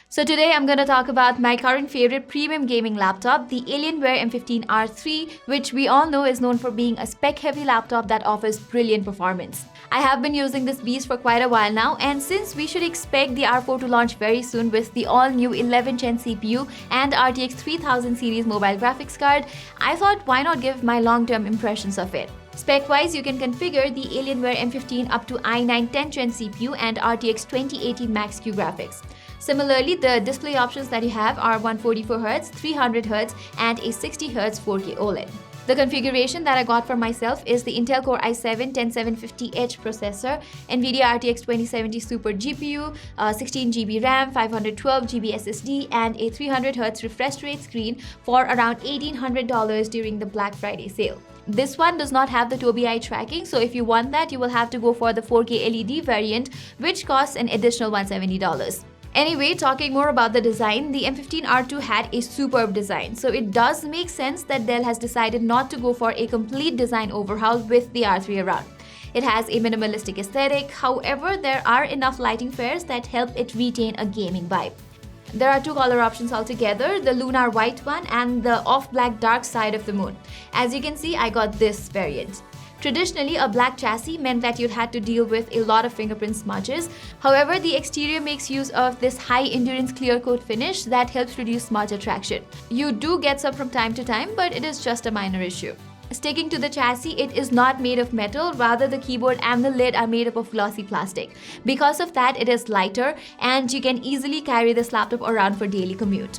So today I'm going to talk about my current favorite premium gaming laptop, the Alienware M15 R3, which we all know is known for being a spec-heavy laptop that offers brilliant performance. I have been using this beast for quite a while now, and since we should expect the R4 to launch very soon with the all-new 11th Gen CPU and RTX 3000 series mobile graphics card, I thought why not give my long-term impressions of it. Spec-wise, you can configure the Alienware M15 up to i9 10th Gen CPU and RTX 2080 Max-Q graphics. Similarly, the display options that you have are 144Hz, 300Hz, and a 60Hz 4K OLED. The configuration that I got for myself is the Intel Core i7-10750H processor, NVIDIA RTX 2070 Super GPU, 16GB RAM, 512GB SSD, and a 300Hz refresh rate screen for around $1,800 during the Black Friday sale. This one does not have the Tobii eye tracking, so if you want that, you will have to go for the 4K LED variant, which costs an additional $170. Anyway, talking more about the design, the M15 R2 had a superb design, so it does make sense that Dell has decided not to go for a complete design overhaul with the R3 around. It has a minimalistic aesthetic, however, there are enough lighting flares that help it retain a gaming vibe. There are two color options altogether, the lunar white one and the off-black dark side of the moon. As you can see, I got this variant. Traditionally, a black chassis meant that you'd had to deal with a lot of fingerprint smudges. However, the exterior makes use of this high-endurance clear coat finish that helps reduce smudge attraction. You do get some from time to time, but it is just a minor issue. Sticking to the chassis, it is not made of metal, rather the keyboard and the lid are made up of glossy plastic. Because of that, it is lighter and you can easily carry this laptop around for daily commute.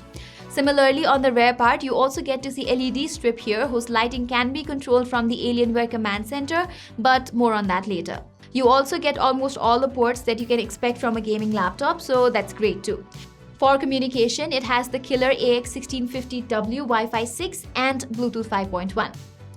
Similarly, on the rear part, you also get to see LED strip here whose lighting can be controlled from the Alienware command center, but more on that later. You also get almost all the ports that you can expect from a gaming laptop, so that's great too. For communication, it has the killer AX1650W Wi-Fi 6 and Bluetooth 5.1.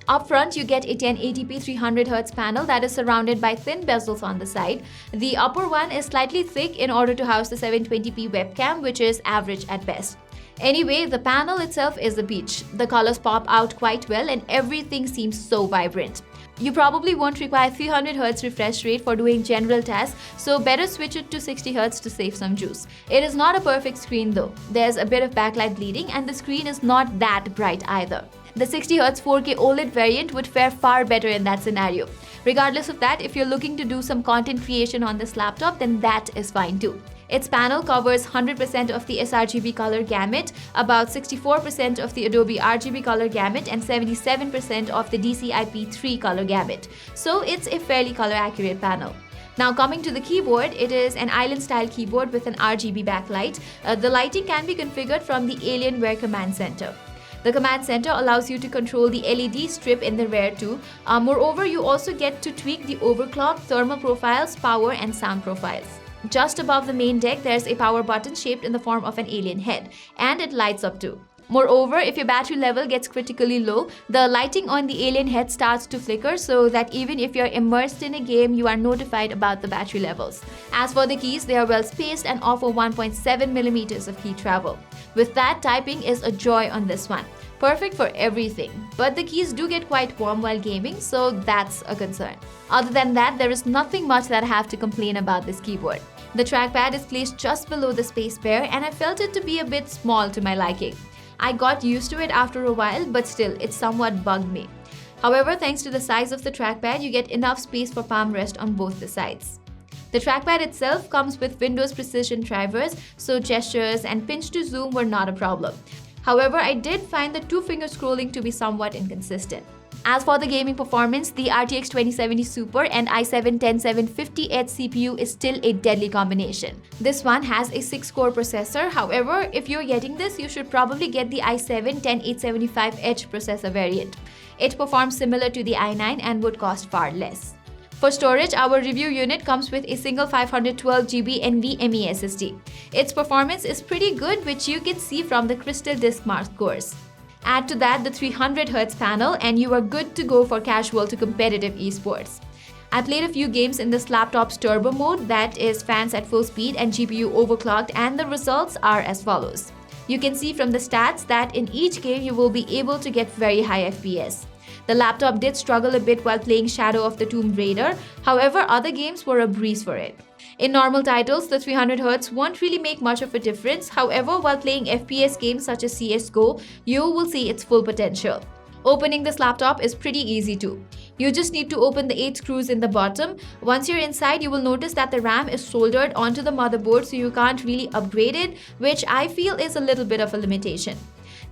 Up front, you get a 1080p 300Hz panel that is surrounded by thin bezels on the side. The upper one is slightly thick in order to house the 720p webcam, which is average at best. Anyway, the panel itself is a peach. The colors pop out quite well and everything seems so vibrant. You probably won't require 300Hz refresh rate for doing general tasks, so better switch it to 60Hz to save some juice. It is not a perfect screen though. There's a bit of backlight bleeding and the screen is not that bright either. The 60Hz 4K OLED variant would fare far better in that scenario. Regardless of that, if you're looking to do some content creation on this laptop, then that is fine too. Its panel covers 100% of the sRGB color gamut, about 64% of the Adobe RGB color gamut, and 77% of the DCI-P3 color gamut. So it's a fairly color accurate panel. Now coming to the keyboard, it is an island style keyboard with an RGB backlight. The lighting can be configured from the Alienware command center. The command center allows you to control the LED strip in the rear too. Moreover, you also get to tweak the overclock, thermal profiles, power and sound profiles. Just above the main deck, there's a power button shaped in the form of an alien head, and it lights up too. Moreover, if your battery level gets critically low, the lighting on the alien head starts to flicker so that even if you're immersed in a game, you are notified about the battery levels. As for the keys, they are well spaced and offer 1.7mm of key travel. With that, typing is a joy on this one. Perfect for everything, but the keys do get quite warm while gaming, so that's a concern. Other than that, there is nothing much that I have to complain about this keyboard. The trackpad is placed just below the spacebar and I felt it to be a bit small to my liking. I got used to it after a while, but still, it somewhat bugged me. However, thanks to the size of the trackpad, you get enough space for palm rest on both the sides. The trackpad itself comes with Windows Precision drivers, so gestures and pinch to zoom were not a problem. However, I did find the two-finger scrolling to be somewhat inconsistent. As for the gaming performance, the RTX 2070 Super and i7-10750H CPU is still a deadly combination. This one has a 6-core processor. However, if you're getting this, you should probably get the i7-10875H processor variant. It performs similar to the i9 and would cost far less. For storage, our review unit comes with a single 512GB NVMe SSD. Its performance is pretty good, which you can see from the Crystal Disk Mark scores. Add to that the 300Hz panel and you are good to go for casual to competitive esports. I played a few games in this laptop's turbo mode, that is fans at full speed and GPU overclocked, and the results are as follows. You can see from the stats that in each game you will be able to get very high FPS. The laptop did struggle a bit while playing Shadow of the Tomb Raider, however other games were a breeze for it. In normal titles, the 300Hz won't really make much of a difference. However, while playing FPS games such as CSGO, you will see its full potential. Opening this laptop is pretty easy too. You just need to open the 8 screws in the bottom. Once you're inside, you will notice that the RAM is soldered onto the motherboard, so you can't really upgrade it, which I feel is a little bit of a limitation.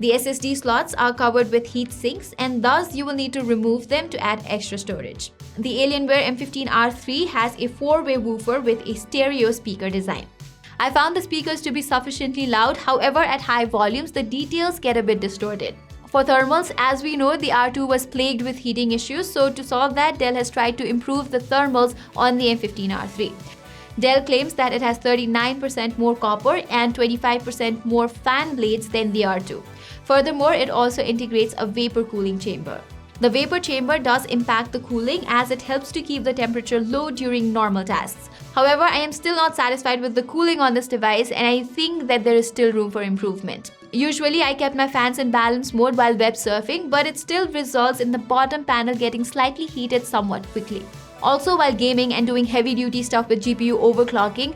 The SSD slots are covered with heat sinks, and thus you will need to remove them to add extra storage. The Alienware M15 R3 has a 4-way woofer with a stereo speaker design. I found the speakers to be sufficiently loud, however at high volumes the details get a bit distorted. For thermals, as we know, the R2 was plagued with heating issues, so to solve that, Dell has tried to improve the thermals on the M15 R3. Dell claims that it has 39% more copper and 25% more fan blades than the R2. Furthermore, it also integrates a vapor cooling chamber. The vapor chamber does impact the cooling as it helps to keep the temperature low during normal tasks. However, I am still not satisfied with the cooling on this device, and I think that there is still room for improvement. Usually, I kept my fans in balance mode while web surfing, but it still results in the bottom panel getting slightly heated somewhat quickly. Also, while gaming and doing heavy-duty stuff with GPU overclocking,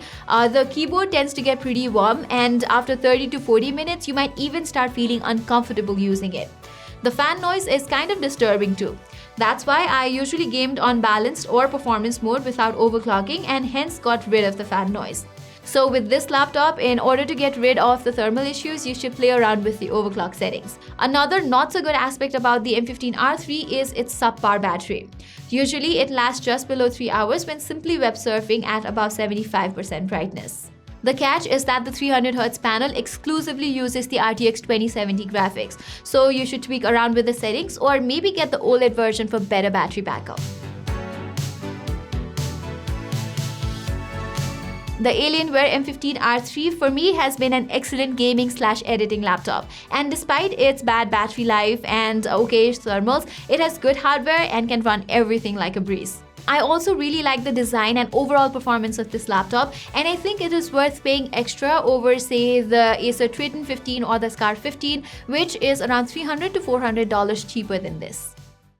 the keyboard tends to get pretty warm, and after 30 to 40 minutes, you might even start feeling uncomfortable using it. The fan noise is kind of disturbing too. That's why I usually gamed on balanced or performance mode without overclocking and hence got rid of the fan noise. So with this laptop, in order to get rid of the thermal issues, you should play around with the overclock settings. Another not so good aspect about the M15 R3 is its subpar battery. Usually it lasts just below 3 hours when simply web surfing at about 75% brightness. The catch is that the 300Hz panel exclusively uses the RTX 2070 graphics, so you should tweak around with the settings or maybe get the OLED version for better battery backup. The Alienware M15 R3 for me has been an excellent gaming/editing laptop, and despite its bad battery life and okay thermals, it has good hardware and can run everything like a breeze. I also really like the design and overall performance of this laptop, and I think it is worth paying extra over, say, the Acer Triton 15 or the Scar 15, which is around $300 to $400 cheaper than this.